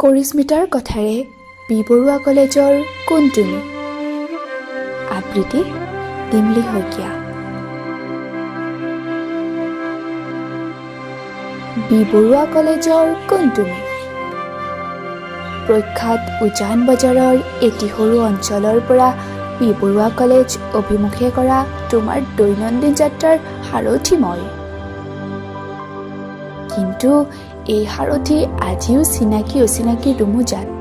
কৰিস্মিতাৰ কথাৰে বি বৰুৱা কলেজৰ কোন তুমি? আবৃত্তি ডিমলি শইকীয়া। বি বৰুৱা কলেজৰ কোন তুমি? প্ৰখ্যাত উজান বজাৰৰ এটি সৰু অঞ্চলৰ পৰা বি বৰুৱা কলেজ অভিমুখে কৰা তোমাৰ দৈনন্দিন যাত্ৰাৰ সাৰথি মই। কিন্তু এই সাৰথি আজিও চিনাকি অচিনাকি দুমোজাত।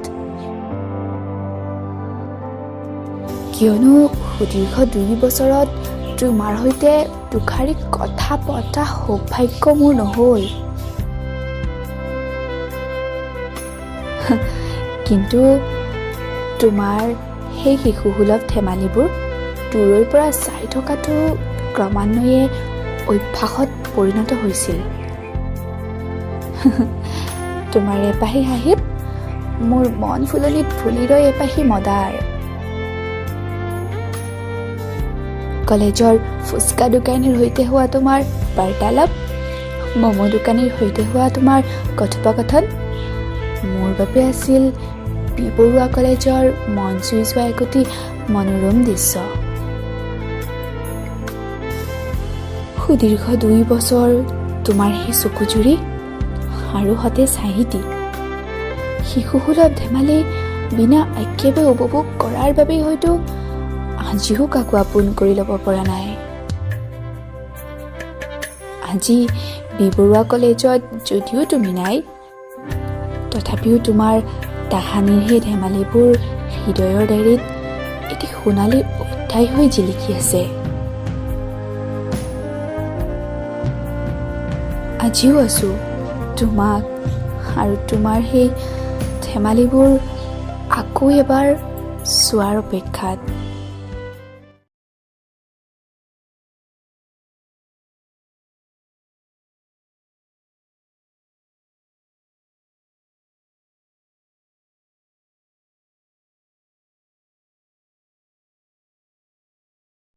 কিয়নো সুদীৰ্ঘ 2 বছৰত তোমাৰ সৈতে দুখাৰী কথা পতা সৌভাগ্য মোৰ নহ'ল। কিন্তু তোমাৰ সেই শিশুসুলভ ধেমালিবোৰ দূৰৈৰ পৰা চাই থকাটো ক্ৰমান্বয়ে অভ্যাসত পৰিণত হৈছিল। তোমাৰ এপাহি হাঁহিত মোৰ মন ফুলনিত ফুলি ৰয় এপাহি মদাৰ। কলেজৰ ফুচকা দোকানীৰ সৈতে হোৱা তোমাৰ বাৰ্তালাপ, ম'ম' দোকানীৰ সৈতে হোৱা তোমাৰ কথোপকথন মোৰ বাবে আছিল বি বৰুৱা কলেজৰ মন চুই যোৱা একোটি মনোৰম দৃশ্য। সুদীৰ্ঘ 2 বছৰ তোমাৰ সেই চকুজুৰি আৰু সতেজ হাঁহিটি, শিশুসুলভ ধেমালি বিনা আক্ষেপে উপভোগ কৰাৰ বাবেই হয়তো আজিও কাকো আপোন কৰি ল'ব পৰা নাই। আজি বি বৰুৱা কলেজত যদিও তুমি নাই, তথাপিও তোমাৰ তাহানিৰ সেই ধেমালিবোৰ হৃদয়ৰ ডায়েৰীত এটি সোণালী অধ্যায় হৈ জিলিকি আছে। আজিও আছো তোমাক আৰু তোমাৰ সেই ধেমালিবোৰ আকৌ এবাৰ চোৱাৰ অপেক্ষাত।